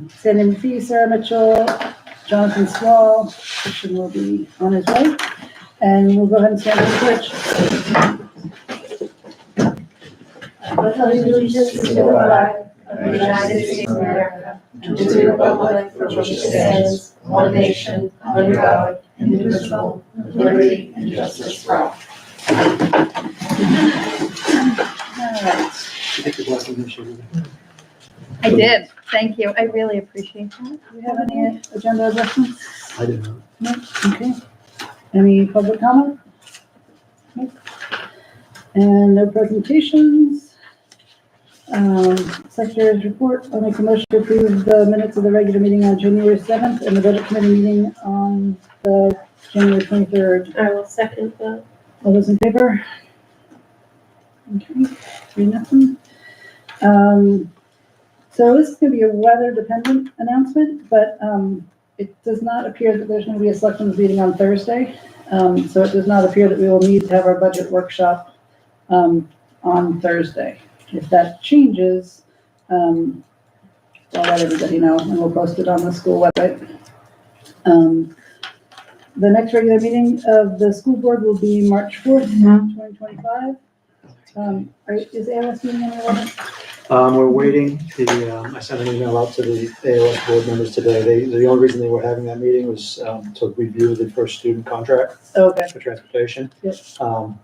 Sandy McPhee, Sarah Mitchell, Jonathan Swall. Christian will be on his way. And we'll go ahead and stand for the pledge. I pledge allegiance to the flag of the United States of America and to the republic for which it stands, one nation, under God, indivisible, with liberty and justice for all. All right. I did. Thank you. I really appreciate that. Do we have any agenda adjustments? I did not. No? Okay. Any public comment? Nope. And no presentations. Secretary's report. I'll make a motion to approve the minutes of the regular meeting on January 7th and the budget committee meeting on the January 23rd. I will second that. All those in favor? Okay, 3-0. So this is going to be a weather-dependent announcement, but it does not appear that there's going to be a selectmen's meeting on Thursday. So it does not appear that we will need to have our budget workshop on Thursday. If that changes, I'll let everybody know, and we'll post it on the school website. The next regular meeting of the school board will be March 4th, 2025. Is AOS meeting on the 11th? We're waiting. I sent an email out to the AOS board members today. The only reason they were having that meeting was to review the first student contract Okay. for transportation. Yep.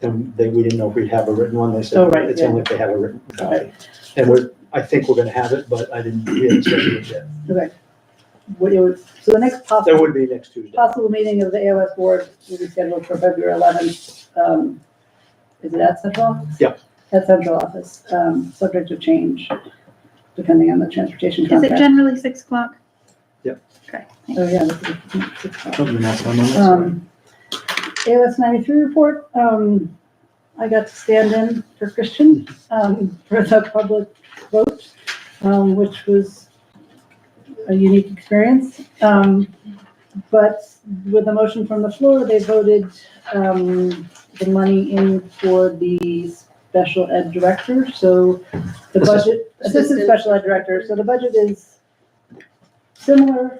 And we didn't know if we'd have a written one. They said, Oh, right, it's yeah. only if they have a written copy. Okay. And I think we're gonna have it, but we haven't scheduled it yet. Okay. So the next There would be next Tuesday. possible meeting of the AOS board will be scheduled for February 11th. Is it at Central Office? Yeah. At Central Office, subject to change, depending on the transportation Is it contract. generally 6 o'clock? Yep. Okay. Oh, yeah. That's 6 o'clock. Something else on that. AOS 93 report, I got to stand in for Christian, for the public vote, which was a unique experience. But with the motion from the floor, they voted, the money in for the special ed director. So the budget, assistant special ed director. So the budget is similar,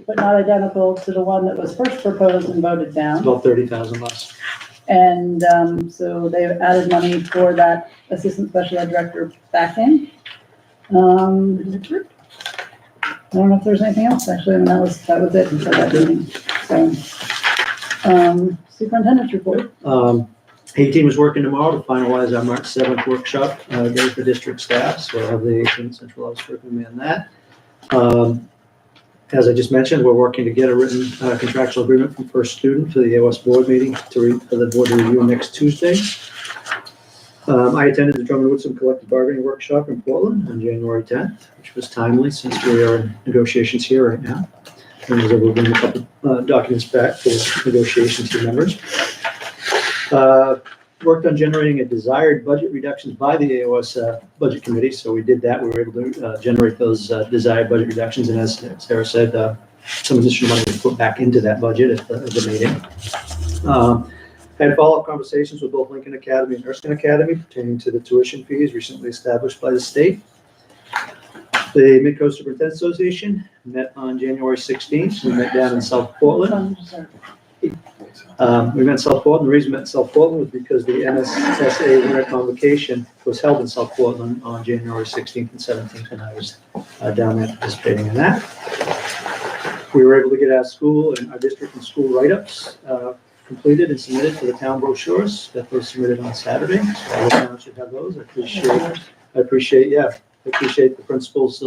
but not identical to the one that was first proposed and voted down. About 30,000 less. And so they added money for that assistant special ed director back in. I don't know if there's anything else, actually. I mean, that was it for that meeting. So, superintendent's report. 18 was working tomorrow to finalize our March 7th workshop day for district staff. So I'll have the 18 central office working with me on that. As I just mentioned, we're working to get a written contractual agreement from first student for the AOS board meeting for the board to review next Tuesday. I attended the Drummond Woodson collective bargaining workshop in Portland on January 10th, which was timely since we are in negotiations here right now. And we'll bring a couple documents back for negotiations to members. Worked on generating a desired budget reductions by the AOS budget committee. So we did that. We were able to generate those desired budget reductions. And as Sarah said, some additional money was put back into that budget at the meeting. Had follow-up conversations with both Lincoln Academy and Erskine Academy pertaining to the tuition fees recently established by the state. The Mid-Coast Superintendent Association met on January 16th. We met down in South Portland. We met in South Portland. The reason we met in South Portland was because the MSSA Winter Convocation was held in South Portland on January 16th and 17th, and I was down there participating in that. We were able to get our school and our district and school write-ups completed and submitted to the town brochures. That was submitted on Saturday. So all the towns should have those. I appreciate the principals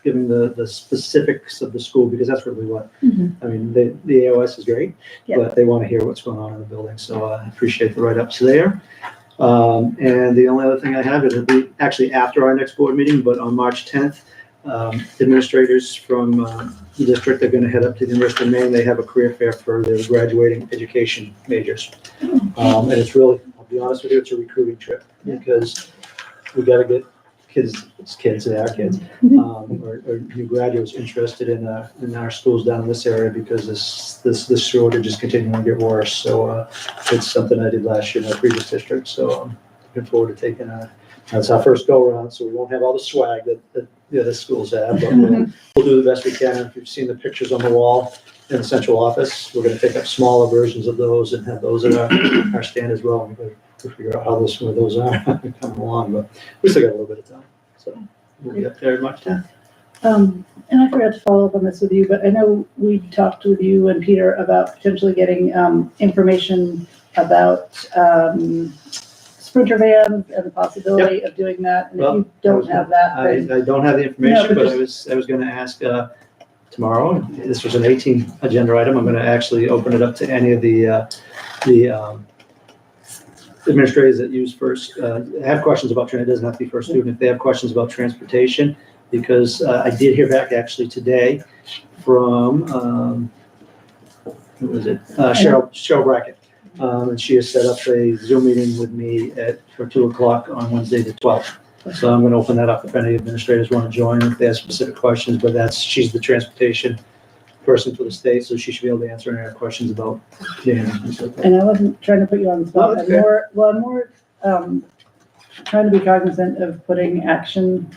giving the specifics of the school, because that's really what, I mean, the AOS is great, but they want to hear what's going on in the building. So I appreciate the write-ups there. And the only other thing I have, it'll be actually after our next board meeting, but on March 10th, administrators from the district are going to head up to the University of Maine. They have a career fair for their graduating education majors. And it's really, I'll be honest with you, it's a recruiting trip, because we got to get they are kids, or new graduates interested in our schools down in this area, because this shortage is continuing to get worse. So it's something I did last year in our previous district. So I'm looking forward to taking That's our first go around, so we won't have all the swag that the other schools have, but we'll do the best we can. If you've seen the pictures on the wall in the central office, we're gonna pick up smaller versions of those and have those at our stand as well. We're gonna figure out how those are coming along, but we still got a little bit of time, so we'll get there in much time. And I forgot to follow up on this with you, but I know we talked with you and Peter about potentially getting, information about, sprinter vans and the possibility of doing that. And if Well, you don't have that, then I don't have the No, information, but but I was gonna ask, tomorrow, this was an 18 agenda item, I'm gonna actually open it up to any of the administrators that use first, have questions about, it doesn't have to be first student, if they have questions about transportation, because I did hear back actually today from, who was it? Cheryl Brackett. And she has set up a Zoom meeting with me for 2:00 on Wednesday the 12th. So I'm gonna open that up if any administrators wanna join, if they have specific questions, but she's the transportation person for the state, so she should be able to answer any questions about dams and stuff like that. and I wasn't trying to put you on the spot. No, that's I'm more, trying to be cognizant of putting action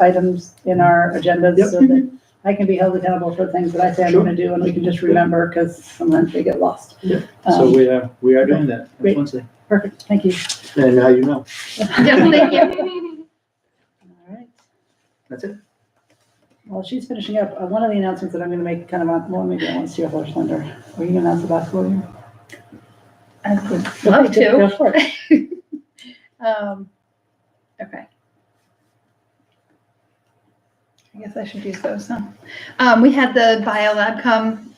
items in our agendas Yep. so that I can be held accountable for things that I say I'm Sure. gonna do and we can just remember because sometimes they get lost. Yep. So we are doing that Great. next Wednesday, Perfect, thank you. and now you know, Yeah, thank you. All right. that's it. While she's finishing up, one of the announcements that I'm gonna make kind of on, well, maybe I want to see your first Linda. Are you gonna announce the basketball game? I would love Go to. for it. Okay. I guess I should use those, huh? We had the biolab come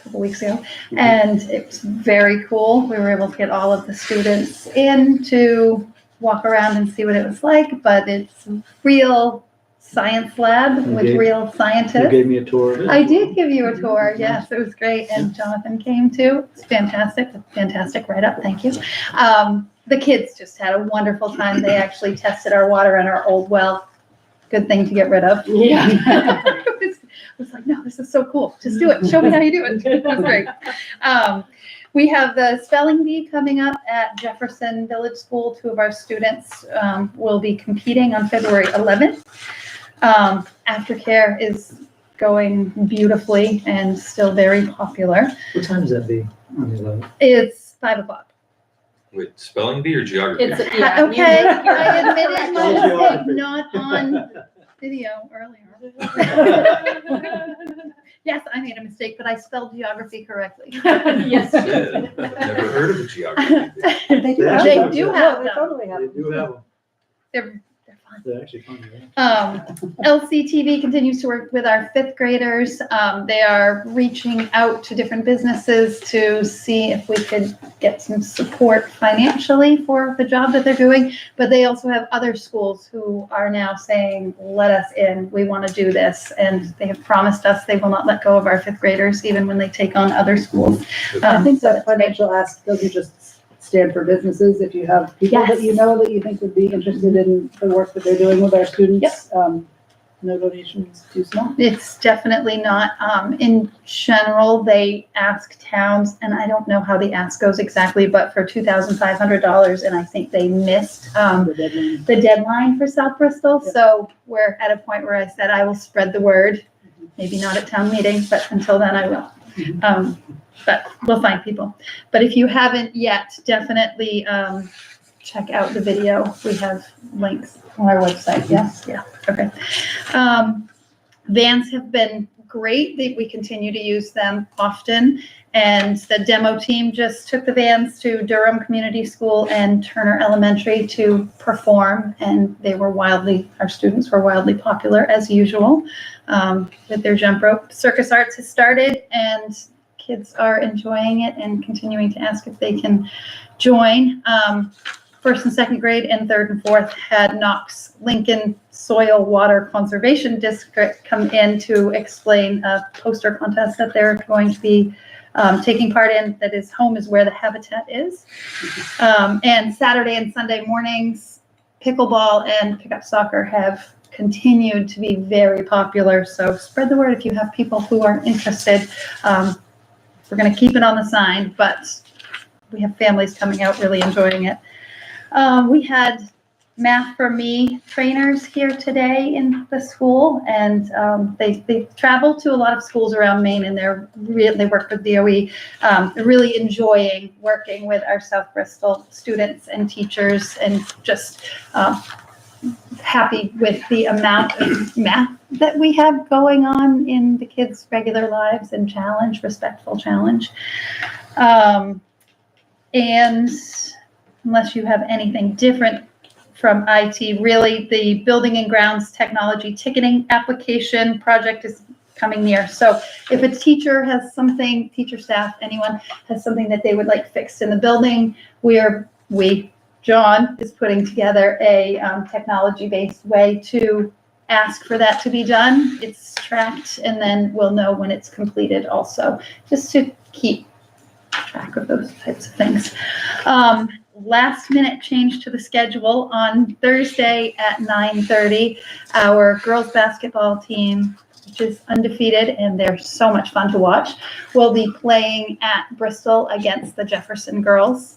couple weeks ago, and it was very cool. We were able to get all of the students in to walk around and see what it was like, but it's a real science lab with Okay. real You scientists. gave me a tour of it. I did give you a tour, yes, it was great, and Jonathan came too. It's fantastic write-up, thank you. The kids just had a wonderful time. They actually tested our water in our old well. Good thing to get rid of. Yeah. It was like, no, this is so cool. Just do it. Show me how you do it. That's great. We have the spelling bee coming up at Jefferson Village School. 2 of our students will be competing on February 11th. Aftercare is going beautifully and still very popular. What time does that be on the 11th? It's 5:00. Wait, spelling bee or geography? It's, yeah. Okay, I admitted my mistake, Geography. not on video earlier. Yes, I made a mistake, but I spelled geography correctly. Yes. Yeah, I've never heard of a geography bee. They do have They them. do Yeah, have they them. totally have They them. do have them. They're fun. They're actually fun. Yeah. LCTV continues to work with our 5th graders. They are reaching out to different businesses to see if we could get some support financially for the job that they're doing. But they also have other schools who are now saying, let us in, we want to do this. And they have promised us they will not let go of our 5th graders, even when they take on other schools. I think So that financial ask doesn't just stand for businesses. If you have people that you know that you think would be interested in the work that they're doing with our students, no donations too small. It's definitely not. In general, they ask towns, and I don't know how the ask goes exactly, but for $2,500, and I think they missed the deadline for South Bristol. Yep. So we're at a point where I said I will spread the word, maybe not at town meeting, but until then I will. But we'll find people. But if you haven't yet, definitely check out the video. We have links on our website. Yes, yeah, okay. Vans have been great. We continue to use them often. And the demo team just took the vans to Durham Community School and Turner Elementary to perform. And our students were wildly popular as usual with their jump rope. Circus Arts has started and kids are enjoying it and continuing to ask if they can join. 1st and 2nd grade and 3rd and 4th had Knox Lincoln Soil Water Conservation District come in to explain a poster contest that they're going to be taking part in, that is home is where the habitat is. And Saturday and Sunday mornings, pickleball and pickup soccer have continued to be very popular. So spread the word if you have people who are interested. We're going to keep it on the sign, but we have families coming out really enjoying it. We had Math for Me trainers here today in the school, and they travel to a lot of schools around Maine, and they work with DOE. They're really enjoying working with our South Bristol students and teachers, and just happy with the amount of math that we have going on in the kids' regular lives, and respectful challenge. And unless you have anything different from IT, really the building and grounds technology ticketing application project is coming near. So if a teacher has something, teacher staff, anyone has something that they would like fixed in the building, John is putting together a technology-based way to ask for that to be done. It's tracked, and then we'll know when it's completed also, just to keep track of those types of things. Last minute change to the schedule on Thursday at 9:30. Our girls basketball team, which is undefeated, and they're so much fun to watch, will be playing at Bristol against the Jefferson girls.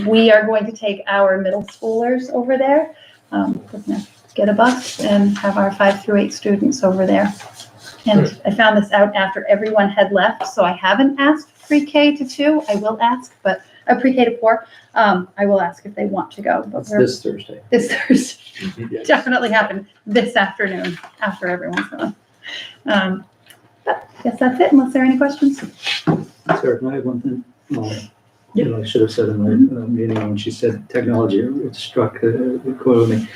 We are going to take our middle schoolers over there. We're going to get a bus and have our 5 through 8 students over there. And I found this out after everyone had left, so I haven't asked pre-K to 2. I will ask, but pre-K to 4. I will ask if they want to go. But That's this Thursday. this Thursday Yes. definitely happened this afternoon after everyone's gone. But I guess that's it, unless there are any questions. Sarah, can I have one thing? I should have said in my meeting when she said technology, it struck a chord with me.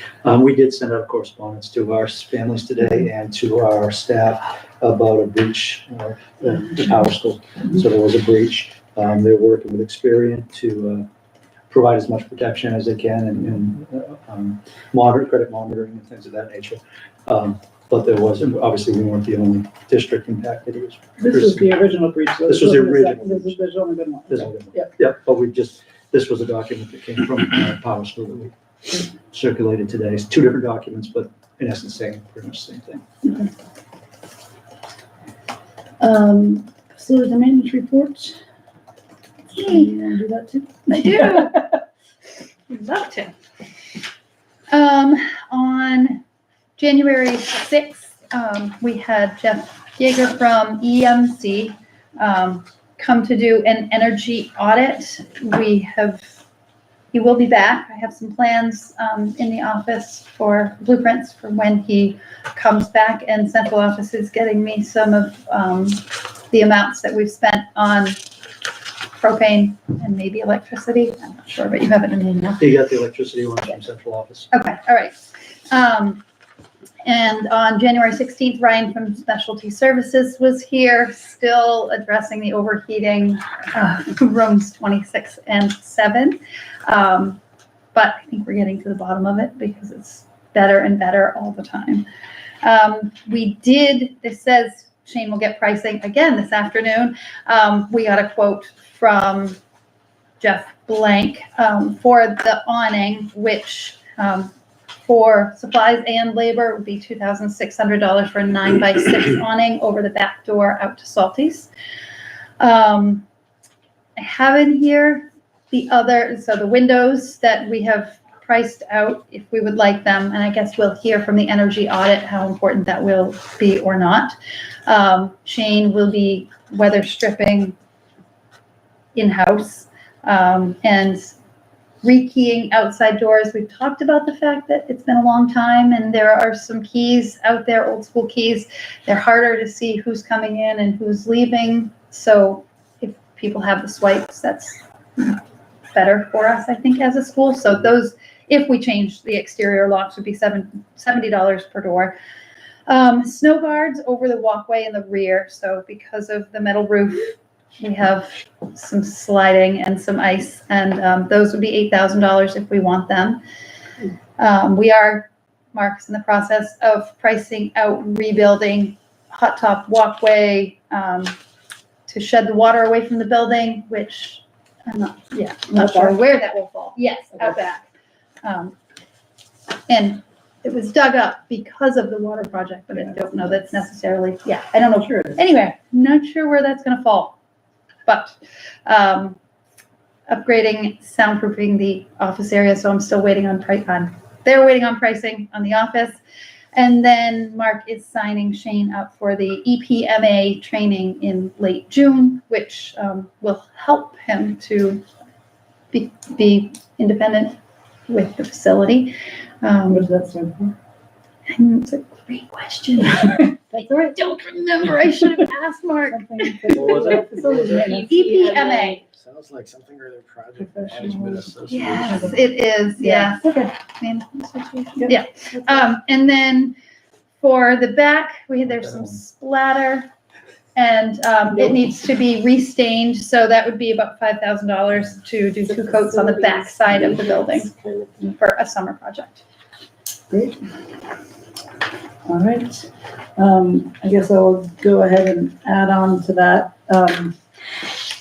We did send out correspondence to our families today and to our staff about a breach of the power school. So there was a breach. They're working with Experian to provide as much protection as they can and credit monitoring and things of that nature. But there was, obviously, we weren't the only district impacted. This was the original breach. This was the original. There's only been one. Yeah. Yeah, but this was a document that came from Power School that we circulated today. It's 2 different documents, but in essence, pretty much the same thing. Facility maintenance reports. You want to do that too? I do. Would love to. On January 6th, we had Jeff Yeager from EMC come to do an energy audit. He will be back. I have some plans in the office for blueprints for when he comes back, and central office is getting me some of the amounts that we've spent on propane and maybe electricity. I'm not sure, but you have it in the email. You got the electricity one from central office. Okay, all right. And on January 16th, Ryan from Specialty Services was here, still addressing the overheating rooms 26 and 7. But I think we're getting to the bottom of it because it's better and better all the time. This says Shane will get pricing again this afternoon. We got a quote from Jeff Blank for the awning, which for supplies and labor would be $2,600 for a 9x6 awning over the back door out to Salty's. I have in here the windows that we have priced out if we would like them, and I guess we'll hear from the energy audit how important that will be or not. Shane will be weather stripping in-house and rekeying outside doors. We've talked about the fact that it's been a long time and there are some keys out there, old school keys. They're harder to see who's coming in and who's leaving. So if people have the swipes, that's better for us, I think, as a school. So those, if we change the exterior locks, would be $70 per door. Snow guards over the walkway in the rear. So because of the metal roof, we have some sliding and some ice, and those would be $8,000 if we want them. Mark's in the process of pricing out rebuilding hot top walkway to shed the water away from the building, which I'm not sure where that will fall. Yes, out back. And it was dug up because of the water project, but I don't know that's necessarily, I don't know. Sure. Anyway, not sure where that's going to fall. But upgrading, soundproofing the office area, so I'm still waiting on they're waiting on pricing on the office. And then Mark is signing Shane up for the EPMA training in late June, which will help him to be independent with the facility. What does that stand for? And it's a great question. That's all right. Don't remember. I should have asked Mark. Something What was that? facilities maintenance. EPMA. Sounds like something or other project Professional. management association. Yes, it is. Yes. Okay. Management association. Yep. Yeah. And then for the back, there's some splatter, and it needs to be restained. So that would be about $5,000 to do 2 coats on the back side of the building for a summer project. Great. All right. I guess I'll go ahead and add on to that.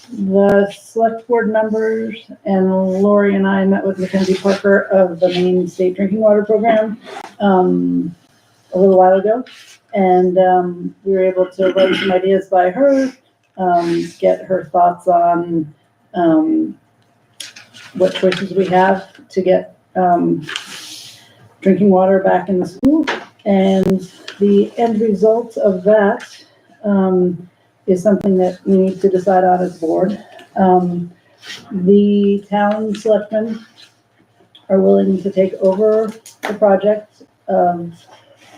The select board members and Lori and I met with Mackenzie Parker of the Maine State Drinking Water Program a little while ago. And we were able to run some ideas by her, get her thoughts on what choices we have to get drinking water back in the school. And the end result of that is something that we need to decide on as a board. The town selectmen are willing to take over the project of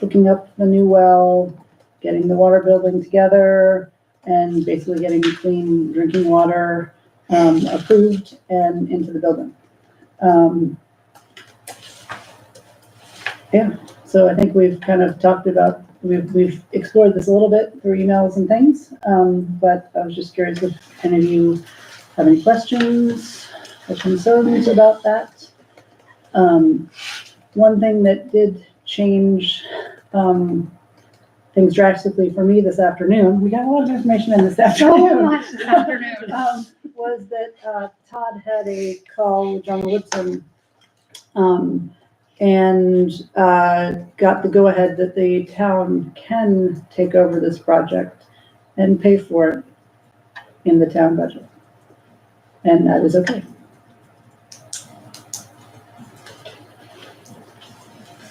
hooking up the new well, getting the water building together, and basically getting clean drinking water approved and into the building. Yeah, so I think we've kind of talked about, we've explored this a little bit through emails and things, but I was just curious if any of you have any questions or concerns about that. One thing that did change things drastically for me this afternoon, we got a lot of information in this So afternoon. much this afternoon. Was that Todd had a call with John Woodson and got the go-ahead that the town can take over this project and pay for it in the town budget. And that is okay.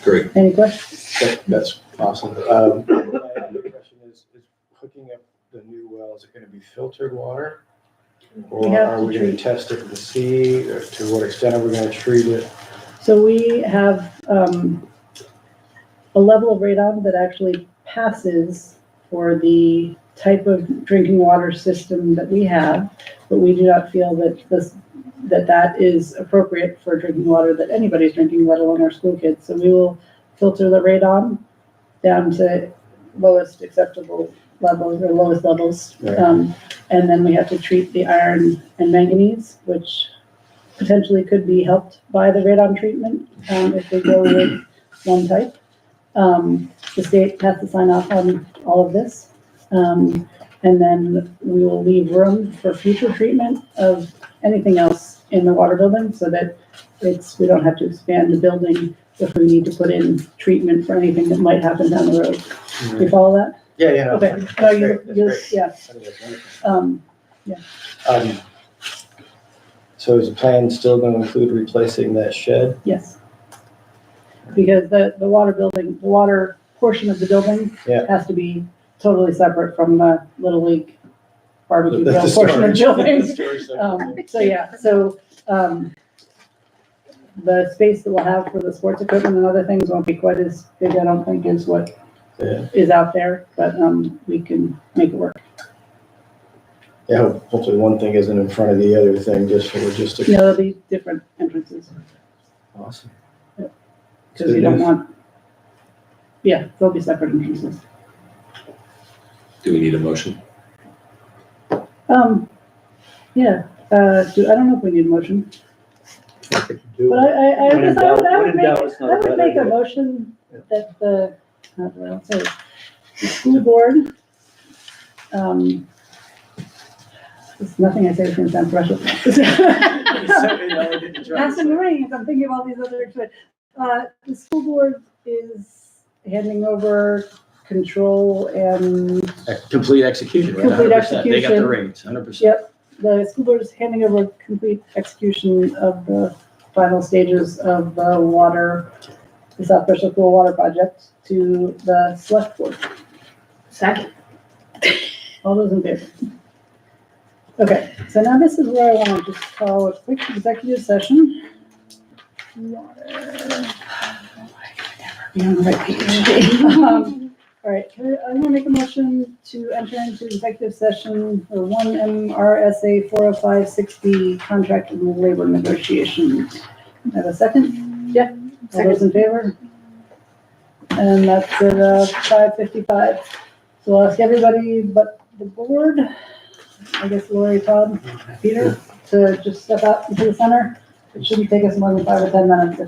Great. Any questions? That's awesome. My other question is hooking up the new well, is it gonna be filtered water? We Or have are to we gonna treat. test it to see, or to what extent are we gonna treat it? So we have a level of radon that actually passes for the type of drinking water system that we have, but we do not feel that that is appropriate for drinking water that anybody's drinking, let alone our school kids. So we will filter the radon down to lowest acceptable levels or lowest levels. Right. And then we have to treat the iron and manganese, which potentially could be helped by the radon treatment if we go with one type. The state has to sign off on all of this. And then we will leave room for future treatment of anything else in the water building so that we don't have to expand the building if we need to put in treatment for anything that might happen down the road. Do you follow that? Yeah, yeah. no, Okay. that's No, great, that's great. yeah. I think that's wonderful. Yeah, So is the plan still gonna include replacing that shed? yes. Because the water building, the water portion of the building Yeah. has to be totally separate from the Little League barbecue The grill portion of the storage. building. The storage section. So yeah, the space that we'll have for the sports equipment and other things won't be quite as big, I don't think, as what Yeah, is out there, but we can make it work. yeah, hopefully one thing isn't in front of the other thing, just for logistics. No, there'll be different entrances, Awesome. because you don't want, yeah, there'll be separate entrances. Do we need a motion? Yeah, I don't know if we need a motion, I think you do. but I When in guess I doubt- would when in doubt, it's not a I would bad make a idea. motion Yeah. that the school board, there's nothing I say is gonna sound special. That's annoying, I'm thinking of all these other, the school board is handing over control and, Complete execution, right? Complete 100%. They got the execution. reins, 100%. yep, the school board is handing over complete execution of the final stages of the water the South Bristol Pool Water Project to the select board. Second. All those in favor? Okay, so now this is where I want to just call a quick executive session. Water. Be on the right page. All right, I'm gonna make a motion to enter into executive session for 1 MRSA 405-60 contract and labor negotiations. Have a second? Yeah, all those in favor? And that's at 5:55. So I'll ask everybody but the board, I guess Lori, Todd, Peter, to just step out into the center. It shouldn't take us more than 5 or 10 minutes.